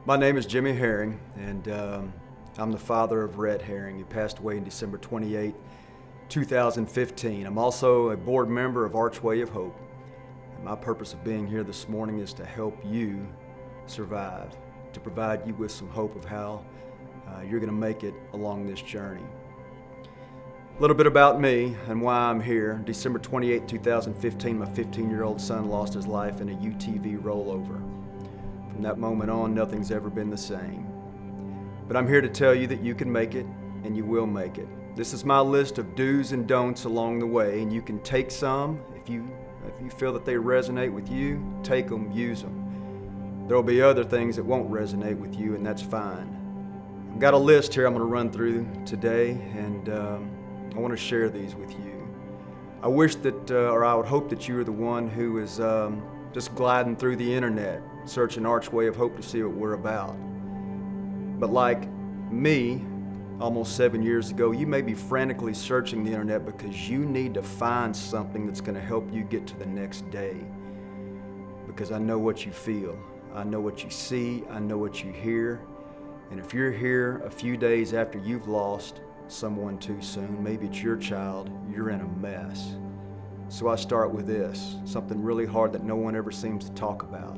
My name is Jimmy Herring, and I'm the father of Red Herring. He passed away in December 28, 2015. I'm also a board member of Archway of Hope. And my purpose of being here this morning is to help you survive, to provide you with some hope of how you're going to make it along this journey. A little bit about me and why I'm here. December 28, 2015, my 15-year-old son lost his life in a UTV rollover. From that moment on, nothing's ever been the same. But I'm here to tell you that you can make it, and you will make it. This is my list of do's and don'ts along the way, and you can take some. If you feel that they resonate with you, take them, use them. There will be other things that won't resonate with you, and that's fine. I've got a list here I'm going to run through today, and I want to share these with you. I wish that, or I would hope that you are the one who is just gliding through the internet, searching Archway of Hope to see what we're about. But like me, almost 7 years ago, you may be frantically searching the internet because you need to find something that's going to help you get to the next day. Because I know what you feel, I know what you see, I know what you hear. And if you're here a few days after you've lost someone too soon, maybe it's your child, you're in a mess. So I start with this, something really hard that no one ever seems to talk about.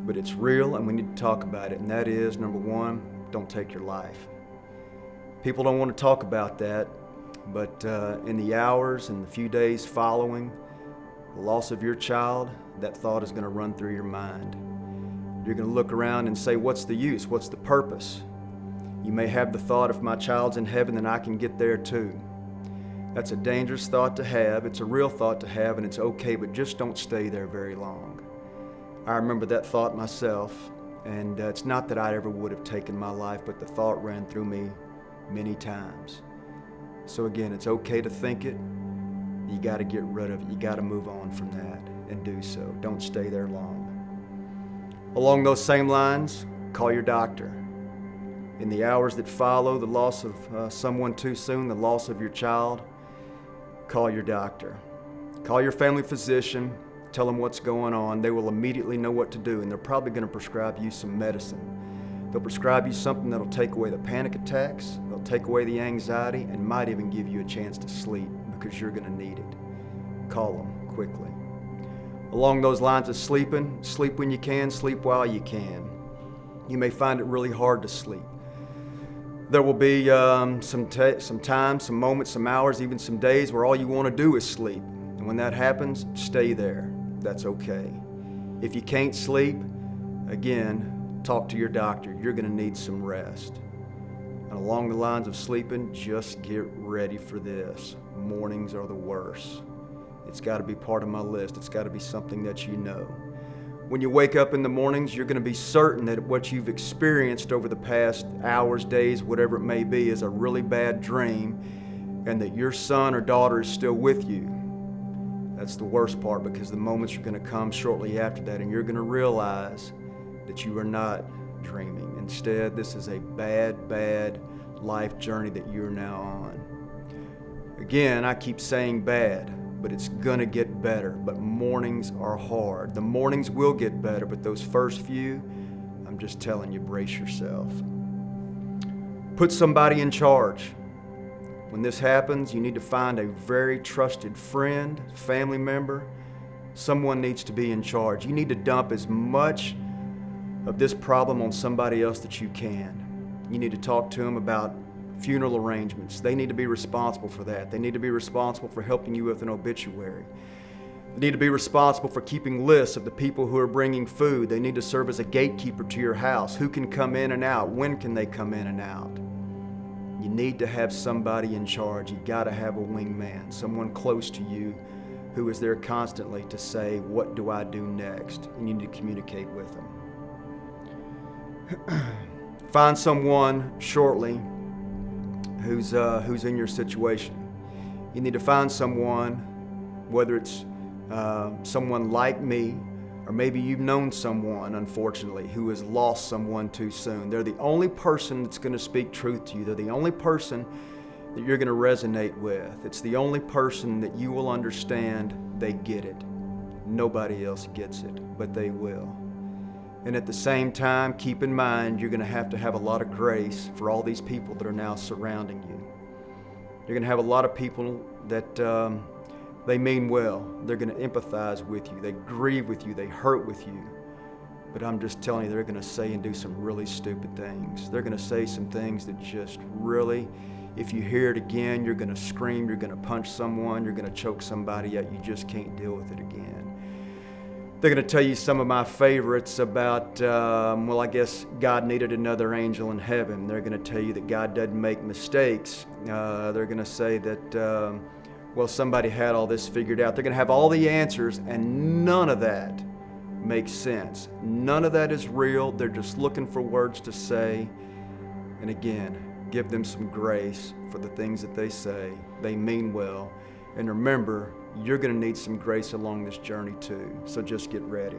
But it's real and we need to talk about it, and that is, number one, don't take your life. People don't want to talk about that, but in the hours and the few days following the loss of your child, that thought is going to run through your mind. You're going to look around and say, what's the use? What's the purpose? You may have the thought, if my child's in heaven, then I can get there too. That's a dangerous thought to have. It's a real thought to have, and it's okay, but just don't stay there very long. I remember that thought myself, and it's not that I ever would have taken my life, but the thought ran through me many times. So again, it's okay to think it. You got to get rid of it. You got to move on from that and do so. Don't stay there long. Along those same lines, call your doctor. In the hours that follow the loss of someone too soon, the loss of your child, call your doctor. Call your family physician. Tell them what's going on. They will immediately know what to do, and they're probably going to prescribe you some medicine. They'll prescribe you something that'll take away the panic attacks, they'll take away the anxiety, and might even give you a chance to sleep because you're going to need it. Call them quickly. Along those lines of sleeping, sleep when you can, sleep while you can. You may find it really hard to sleep. There will be some time, some moments, some hours, even some days where all you want to do is sleep. And when that happens, stay there. That's okay. If you can't sleep, again, talk to your doctor. You're going to need some rest. And along the lines of sleeping, just get ready for this. Mornings are the worst. It's got to be part of my list. It's got to be something that you know. When you wake up in the mornings, you're going to be certain that what you've experienced over the past hours, days, whatever it may be, is a really bad dream, and that your son or daughter is still with you. That's the worst part, because the moments are going to come shortly after that, and you're going to realize that you are not dreaming. Instead, this is a bad, bad life journey that you're now on. Again, I keep saying bad, but it's going to get better. But mornings are hard. The mornings will get better, but those first few, I'm just telling you, brace yourself. Put somebody in charge. When this happens, you need to find a very trusted friend, family member. Someone needs to be in charge. You need to dump as much of this problem on somebody else that you can. You need to talk to them about funeral arrangements. They need to be responsible for that. They need to be responsible for helping you with an obituary. They need to be responsible for keeping lists of the people who are bringing food. They need to serve as a gatekeeper to your house. Who can come in and out? When can they come in and out? You need to have somebody in charge. You got to have a wingman, someone close to you who is there constantly to say, what do I do next? And you need to communicate with them. Find someone shortly who's in your situation. You need to find someone, whether it's someone like me, or maybe you've known someone, unfortunately, who has lost someone too soon. They're the only person that's going to speak truth to you. They're the only person that you're going to resonate with. It's the only person that you will understand they get it. Nobody else gets it, but they will. And at the same time, keep in mind, you're going to have a lot of grace for all these people that are now surrounding you. You're going to have a lot of people that they mean well. They're going to empathize with you. They grieve with you. They hurt with you. But I'm just telling you, they're going to say and do some really stupid things. They're going to say some things that just really, if you hear it again, you're going to scream, you're going to punch someone, you're going to choke somebody, yet you just can't deal with it again. They're going to tell you some of my favorites about, well, I guess God needed another angel in heaven. They're going to tell you that God doesn't make mistakes. They're going to say that, well, somebody had all this figured out. They're going to have all the answers, and none of that makes sense. None of that is real. They're just looking for words to say. And again, give them some grace for the things that they say. They mean well. And remember, you're going to need some grace along this journey too. So just get ready.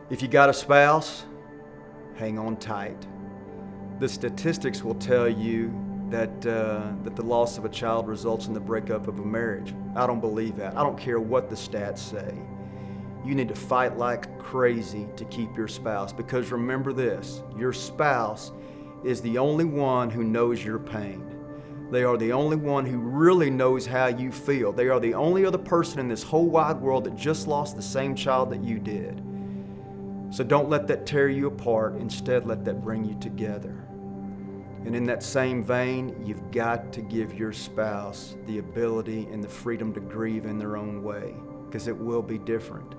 If you got a spouse, hang on tight. The statistics will tell you that the loss of a child results in the breakup of a marriage. I don't believe that. I don't care what the stats say. You need to fight like crazy to keep your spouse, because remember this, your spouse is the only one who knows your pain. They are the only one who really knows how you feel. They are the only other person in this whole wide world that just lost the same child that you did. So don't let that tear you apart. Instead, let that bring you together. And in that same vein, you've got to give your spouse the ability and the freedom to grieve in their own way, because it will be different.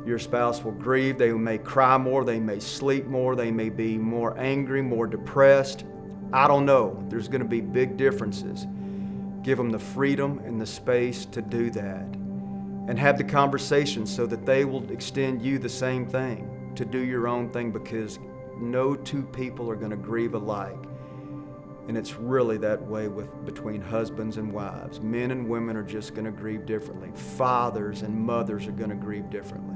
Your spouse will grieve. They may cry more. They may sleep more. They may be more angry, more depressed. I don't know. There's going to be big differences. Give them the freedom and the space to do that. And have the conversation so that they will extend you the same thing, to do your own thing, because no two people are going to grieve alike. And it's really that way between husbands and wives. Men and women are just going to grieve differently. Fathers and mothers are going to grieve differently.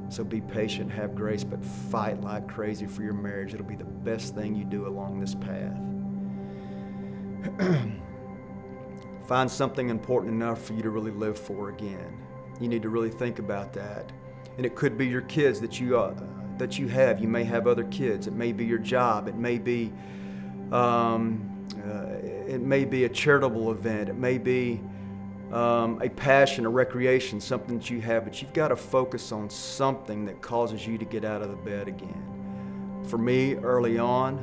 So be patient, have grace, but fight like crazy for your marriage. It'll be the best thing you do along this path. Find something important enough for you to really live for again. You need to really think about that. And it could be your kids that you have. You may have other kids. It may be your job. It may be a charitable event. It may be a passion, a recreation, something that you have, but you've got to focus on something that causes you to get out of the bed again. For me, early on,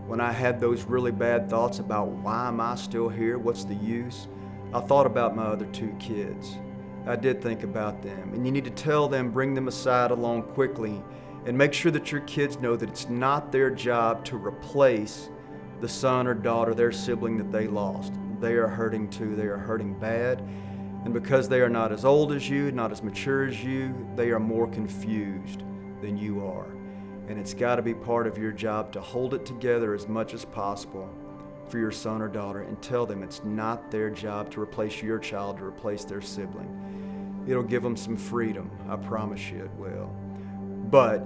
when I had those really bad thoughts about why am I still here, what's the use, I thought about my other two kids. I did think about them, and you need to tell them, bring them aside along quickly, and make sure that your kids know that it's not their job to replace the son or daughter, their sibling that they lost. They are hurting too. They are hurting bad. And because they are not as old as you, not as mature as you, they are more confused than you are. And it's got to be part of your job to hold it together as much as possible for your son or daughter, and tell them it's not their job to replace your child, to replace their sibling. It'll give them some freedom. I promise you it will. But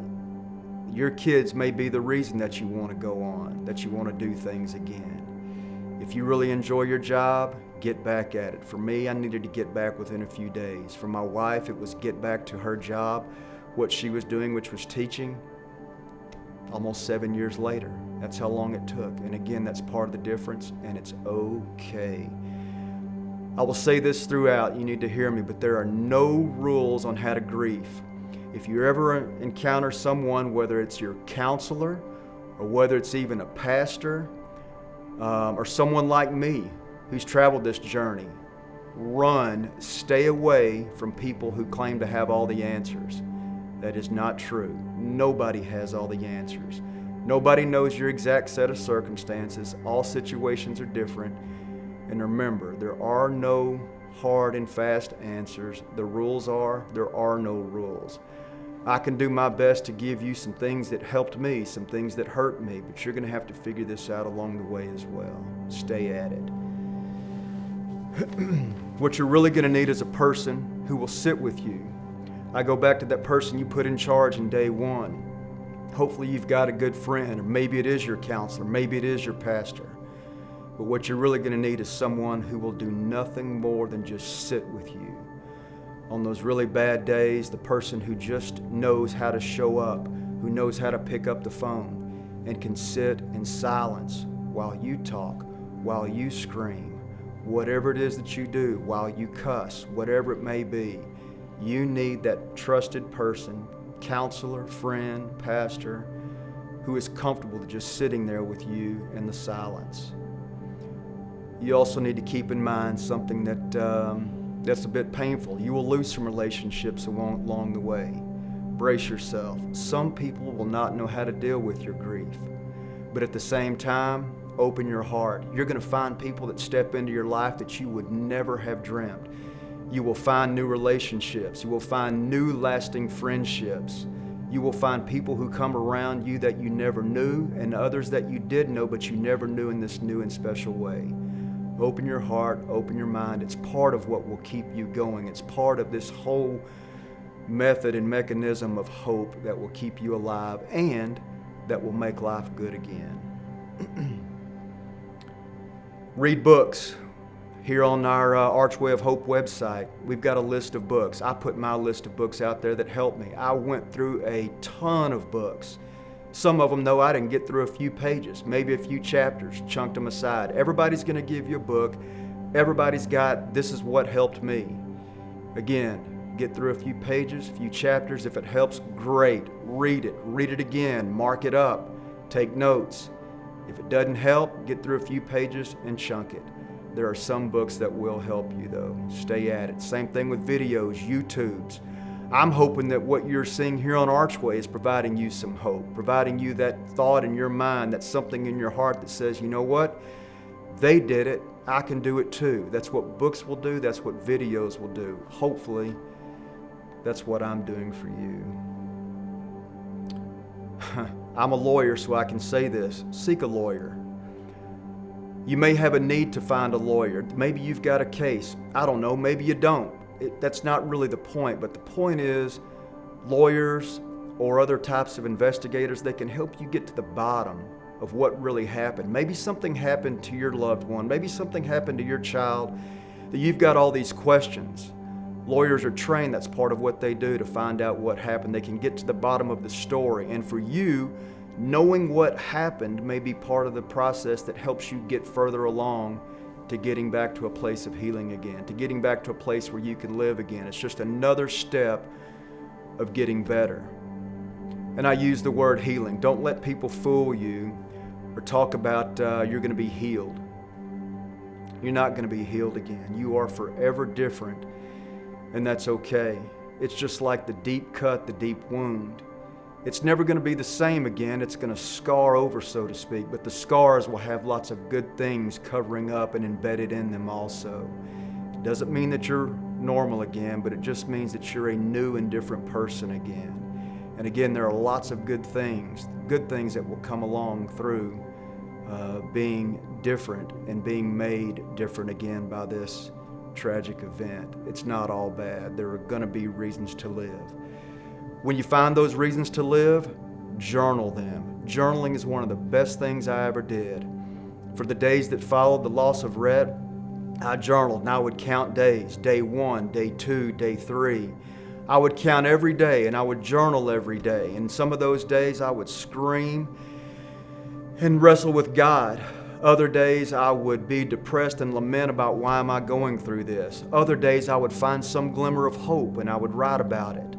your kids may be the reason that you want to go on, that you want to do things again. If you really enjoy your job, get back at it. For me, I needed to get back within a few days. For my wife, it was get back to her job, what she was doing, which was teaching, almost 7 years later. That's how long it took. And again, that's part of the difference, and it's okay. I will say this throughout, you need to hear me, but there are no rules on how to grieve. If you ever encounter someone, whether it's your counselor or whether it's even a pastor, or someone like me who's traveled this journey, run, stay away from people who claim to have all the answers. That is not true. Nobody has all the answers. Nobody knows your exact set of circumstances. All situations are different. And remember, there are no hard and fast answers. The rules are, there are no rules. I can do my best to give you some things that helped me, some things that hurt me, but you're going to have to figure this out along the way as well. Stay at it. What you're really going to need is a person who will sit with you. I go back to that person you put in charge in day one. Hopefully you've got a good friend, or maybe it is your counselor, maybe it is your pastor. But what you're really going to need is someone who will do nothing more than just sit with you. On those really bad days, the person who just knows how to show up, who knows how to pick up the phone and can sit in silence while you talk, while you scream, whatever it is that you do, while you cuss, whatever it may be. You need that trusted person, counselor, friend, pastor, who is comfortable just sitting there with you in the silence. You also need to keep in mind something that's a bit painful. You will lose some relationships along the way. Brace yourself. Some people will not know how to deal with your grief. But at the same time, open your heart. You're going to find people that step into your life that you would never have dreamt. You will find new relationships. You will find new lasting friendships. You will find people who come around you that you never knew, and others that you did know but you never knew in this new and special way. Open your heart, open your mind. It's part of what will keep you going. It's part of this whole method and mechanism of hope that will keep you alive and that will make life good again. Read books. Here on our Archway of Hope website, we've got a list of books. I put my list of books out there that helped me. I went through a ton of books. Some of them, though, I didn't get through a few pages, maybe a few chapters, chunked them aside. Everybody's going to give you a book. Everybody's got, this is what helped me. Again, get through a few pages, a few chapters. If it helps, great. Read it again, mark it up, take notes. If it doesn't help, get through a few pages and chunk it. There are some books that will help you, though. Stay at it. Same thing with videos, YouTubes. I'm hoping that what you're seeing here on Archway is providing you some hope, providing you that thought in your mind, that something in your heart that says, you know what? They did it. I can do it too. That's what books will do. That's what videos will do. Hopefully, that's what I'm doing for you. I'm a lawyer, so I can say this. Seek a lawyer. You may have a need to find a lawyer. Maybe you've got a case. I don't know. Maybe you don't. That's not really the point. But the point is, lawyers or other types of investigators, they can help you get to the bottom of what really happened. Maybe something happened to your loved one. Maybe something happened to your child that you've got all these questions. Lawyers are trained. That's part of what they do to find out what happened. They can get to the bottom of the story. And for you, knowing what happened may be part of the process that helps you get further along to getting back to a place of healing again, to getting back to a place where you can live again. It's just another step of getting better. And I use the word healing. Don't let people fool you or talk about you're going to be healed. You're not going to be healed again. You are forever different, and that's okay. It's just like the deep cut, the deep wound. It's never going to be the same again. It's going to scar over, so to speak, but the scars will have lots of good things covering up and embedded in them also. It doesn't mean that you're normal again, but it just means that you're a new and different person again. And again, there are lots of good things that will come along through being different and being made different again by this tragic event. It's not all bad. There are going to be reasons to live. When you find those reasons to live, journal them. Journaling is one of the best things I ever did. For the days that followed the loss of Rhett, I journaled and I would count days. Day 1, day 2, day 3. I would count every day and I would journal every day. And some of those days I would scream and wrestle with God. Other days I would be depressed and lament about why am I going through this. Other days I would find some glimmer of hope and I would write about it.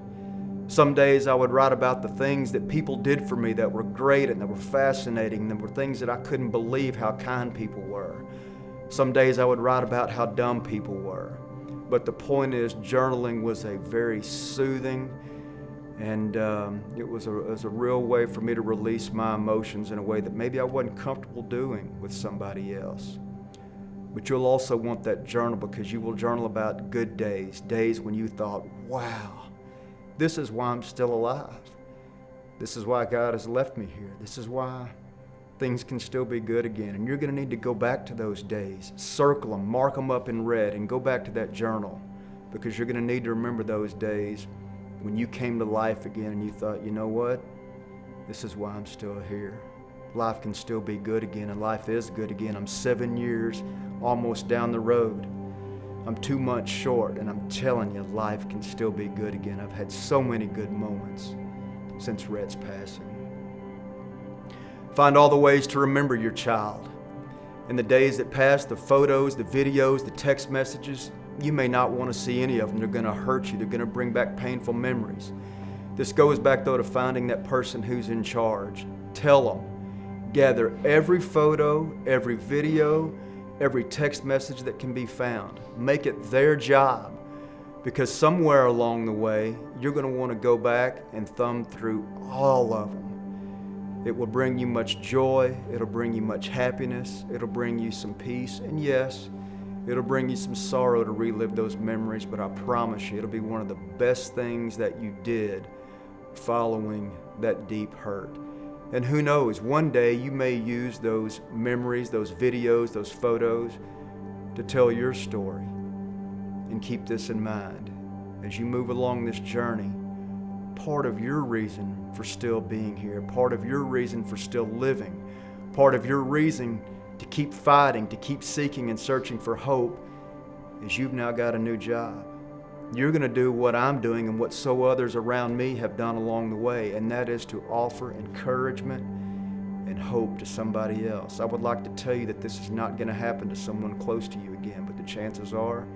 Some days I would write about the things that people did for me that were great and that were fascinating, and there were things that I couldn't believe how kind people were. Some days I would write about how dumb people were. But the point is, journaling was a very soothing and it was a real way for me to release my emotions in a way that maybe I wasn't comfortable doing with somebody else. But you'll also want that journal because you will journal about good days, days when you thought, wow, this is why I'm still alive. This is why God has left me here. This is why things can still be good again. And you're going to need to go back to those days, circle them, mark them up in red, and go back to that journal because you're going to need to remember those days when you came to life again and you thought, you know what? This is why I'm still here. Life can still be good again, and life is good again. I'm 7 years almost down the road. I'm 2 months short, and I'm telling you, life can still be good again. I've had so many good moments since Rhett's passing. Find all the ways to remember your child. In the days that pass, the photos, the videos, the text messages, you may not want to see any of them. They're going to hurt you. They're going to bring back painful memories. This goes back, though, to finding that person who's in charge. Tell them. Gather every photo, every video, every text message that can be found. Make it their job, because somewhere along the way, you're going to want to go back and thumb through all of them. It will bring you much joy. It'll bring you much happiness. It'll bring you some peace. And yes, it'll bring you some sorrow to relive those memories, but I promise you, it'll be one of the best things that you did following that deep hurt. And who knows, one day you may use those memories, those videos, those photos to tell your story. And keep this in mind. As you move along this journey, part of your reason for still being here, part of your reason for still living, part of your reason to keep fighting, to keep seeking and searching for hope, is you've now got a new job. You're going to do what I'm doing and what so others around me have done along the way, and that is to offer encouragement and hope to somebody else. I would like to tell you that this is not going to happen to someone close to you again, but the chances are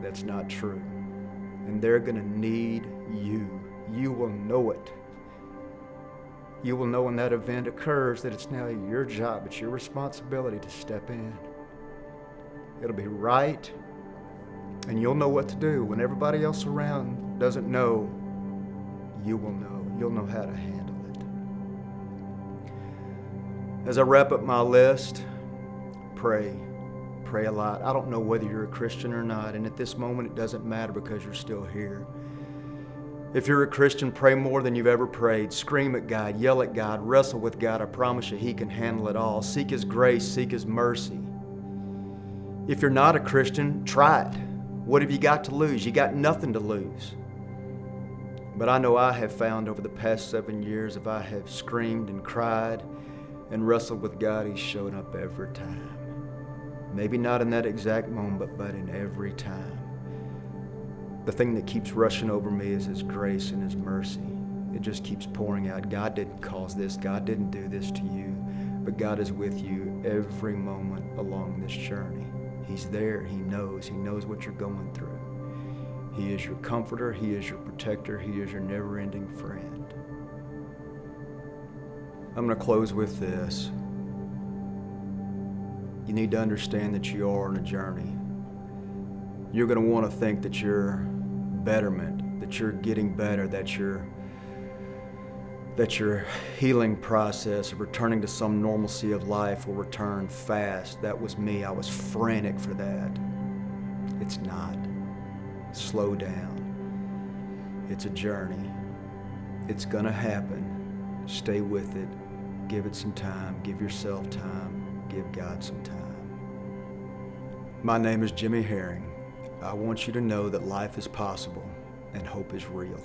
that's not true. And they're going to need you. You will know it. You will know when that event occurs that it's now your job, it's your responsibility to step in. It'll be right, and you'll know what to do. When everybody else around doesn't know, you will know. You'll know how to handle it. As I wrap up my list, pray. Pray a lot. I don't know whether you're a Christian or not, and at this moment it doesn't matter because you're still here. If you're a Christian, pray more than you've ever prayed. Scream at God, yell at God, wrestle with God. I promise you, He can handle it all. Seek His grace, seek His mercy. If you're not a Christian, try it. What have you got to lose? You got nothing to lose. But I know I have found over the past 7 years, if I have screamed and cried and wrestled with God, He's shown up every time. Maybe not in that exact moment, but in every time. The thing that keeps rushing over me is His grace and His mercy. It just keeps pouring out. God didn't cause this. God didn't do this to you. But God is with you every moment along this journey. He's there. He knows. He knows what you're going through. He is your comforter. He is your protector. He is your never-ending friend. I'm going to close with this. You need to understand that you are on a journey. You're going to want to think that your betterment, that you're getting better, that your healing process of returning to some normalcy of life will return fast. That was me. I was frantic for that. It's not. Slow down. It's a journey. It's going to happen. Stay with it. Give it some time. Give yourself time. Give God some time. My name is Jimmy Herring. I want you to know that life is possible and hope is real.